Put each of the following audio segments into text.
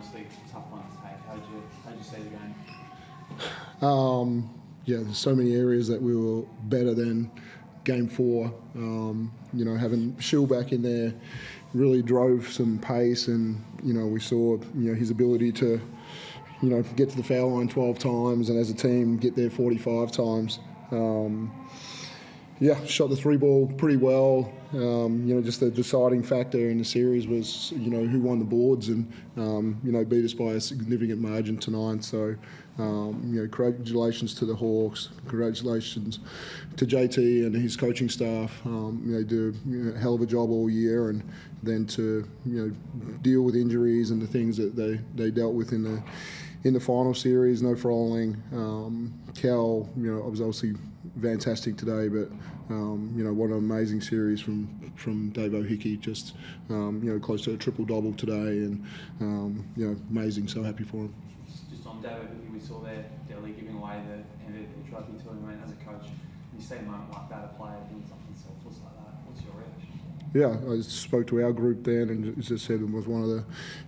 obviously a tough one to take. How'd you see the game? Yeah, there's so many areas that we were better than Game 4. Having Shill back in there really drove some pace, and we saw his ability to get to the foul line 12 times, and as a team get there 45 times. Shot the 3-ball pretty well. Just the deciding factor in the series was who won the boards, and beat us by a significant margin tonight. So congratulations to the Hawks, congratulations to JT and his coaching staff. They do a hell of a job all year, and then to deal with injuries and the things that they dealt with in the final series. No fouling. Cal, I was obviously fantastic today, but what an amazing series from Dave O'Hickey. Just close to a triple-double today, and amazing. So happy for him. Just on Dave O'Hickey, we saw there Delhi giving away the MVP trophy to him. As a coach, you see a moment like that, a player doing something selfless like that. What's your reaction? Yeah, I spoke to our group then, and as I said, it was one of the,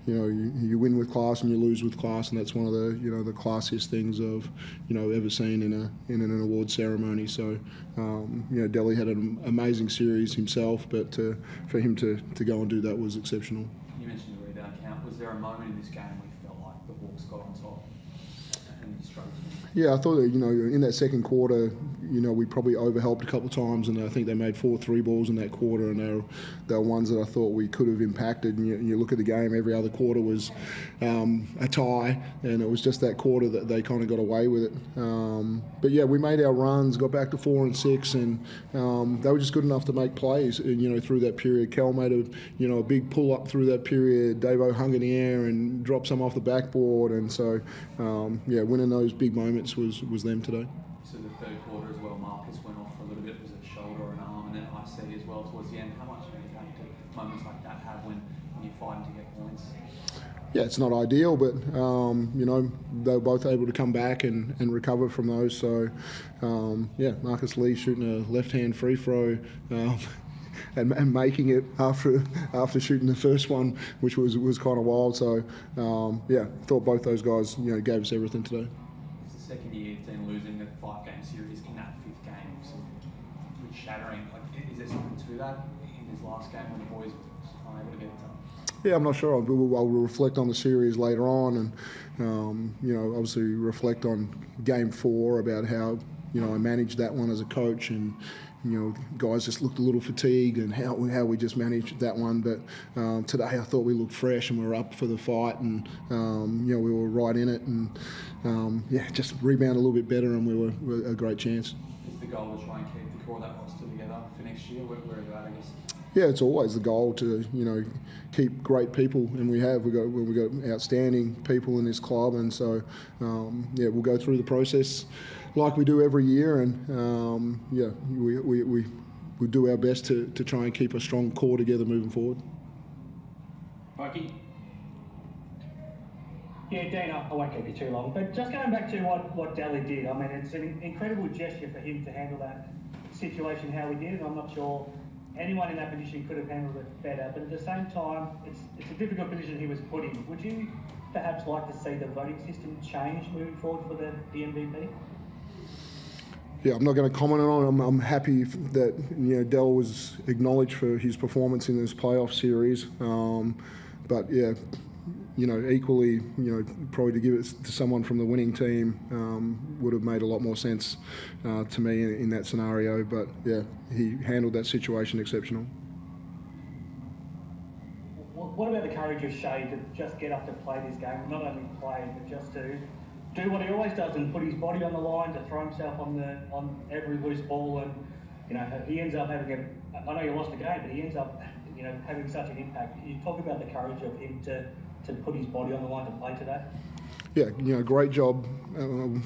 you win with class and you lose with class, and that's one of the, the classiest things I've, ever seen in an award ceremony. So, Delhi had an amazing series himself, but for him to go and do that was exceptional. You mentioned the rebound count. Was there a moment in this game where you felt like the Hawks got on top and you struggled? Yeah, I thought that, in that second quarter, we probably overhelped a couple of times, and I think they made 4 3-balls in that quarter, and they were ones that I thought we could have impacted. And you look at the game, every other quarter was a tie, and it was just that quarter that they kind of got away with it. But yeah, we made our runs, got back to 4 and 6, and they were just good enough to make plays, through that period. Cal made a big pull up through that period. Davo hung in the air and dropped some off the backboard, and so winning those big moments was them today. So the third quarter as well, Marcus went off for a little bit. Was it a shoulder or an arm, and then IC as well towards the end. How much impact do moments like that have when you're fighting to get points? Yeah, it's not ideal, but they were both able to come back and recover from those. So Marcus Lee shooting a left-hand free throw. And making it after shooting the first one, which was kind of wild. So thought both those guys gave us everything today. It's the second year team losing the 5-game series in that 5th game, so it's shattering. Is there something to that in this last game when the boys were unable to get it done? Yeah, I'm not sure. I'll reflect on the series later on, and obviously reflect on Game 4 about how I managed that one as a coach, and guys just looked a little fatigued, and how we just managed that one. But today I thought we looked fresh and we were up for the fight, and we were right in it, and just rebound a little bit better, and we were a great chance. Is the goal to try and keep the core of that roster together for next year? Where are you at, I guess? Yeah, it's always the goal to keep great people, and we've got outstanding people in this club, and so we'll go through the process like we do every year, and we do our best to try and keep a strong core together moving forward. Mikey? Yeah, Dean, I won't keep you too long, but just going back to what Delhi did, I mean, it's an incredible gesture for him to handle that situation how he did, and I'm not sure anyone in that position could have handled it better, but at the same time, it's a difficult position he was put in. Would you perhaps like to see the voting system change moving forward for the MVP? Yeah, I'm not going to comment on it. I'm happy that Dell was acknowledged for his performance in this playoff series, but yeah, equally, probably to give it to someone from the winning team would have made a lot more sense to me in that scenario. But yeah, he handled that situation exceptional. What about the courage of Shea to just get up to play this game, not only play, but just to do what he always does and put his body on the line, to throw himself on every loose ball, and he ends up having I know you lost the game, but he ends up having such an impact. You talk about the courage of him to put his body on the line to play today. Yeah, great job.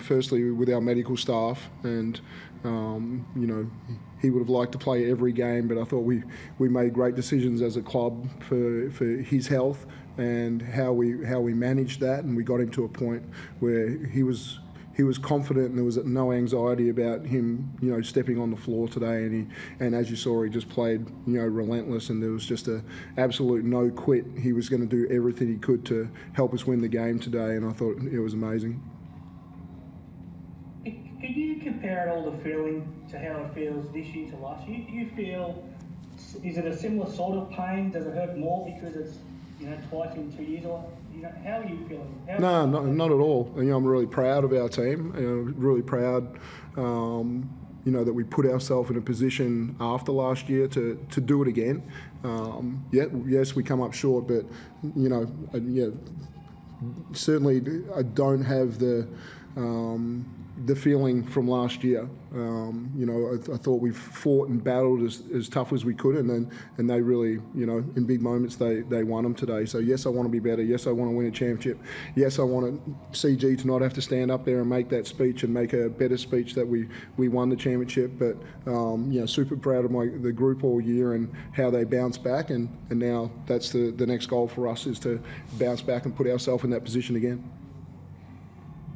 Firstly, with our medical staff, and he would have liked to play every game, but I thought we made great decisions as a club for his health and how we managed that, and we got him to a point where he was he was confident, and there was no anxiety about him, stepping on the floor today. And as you saw, he just played, relentless, and there was just a absolute no quit. He was going to do everything he could to help us win the game today, and I thought it was amazing. Could you compare at all the feeling to how it feels this year to last year? Do you feel, is it a similar sort of pain? Does it hurt more because it's, twice in 2 years? Or, how are you feeling? No, not at all. I'm really proud of our team. Really proud, that we put ourselves in a position after last year to do it again. Yes, we come up short, but, certainly I don't have the feeling from last year. I thought we fought and battled as tough as we could, and they really, in big moments they won them today. So yes, I want to be better. Yes, I want to win a championship. Yes, I want CG to not have to stand up there and make that speech and make a better speech that we won the championship. But super proud of the group all year and how they bounced back, and now that's the next goal for us, is to bounce back and put ourselves in that position again.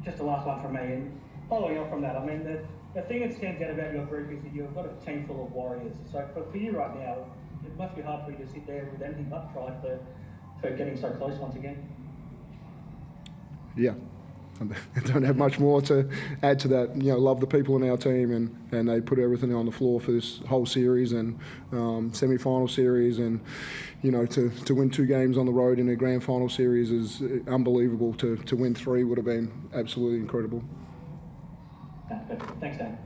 Just the last one from me, and following on from that, I mean, the thing that stands out about your group is that you've got a team full of warriors. So for you right now, it must be hard for you to sit there with anything but pride for getting so close once again. Yeah, I don't have much more to add to that. Love the people in our team, and they put everything on the floor for this whole series and semi-final series, and to win 2 games on the road in a grand final series is unbelievable. To win 3 would have been absolutely incredible. Thanks, Dan.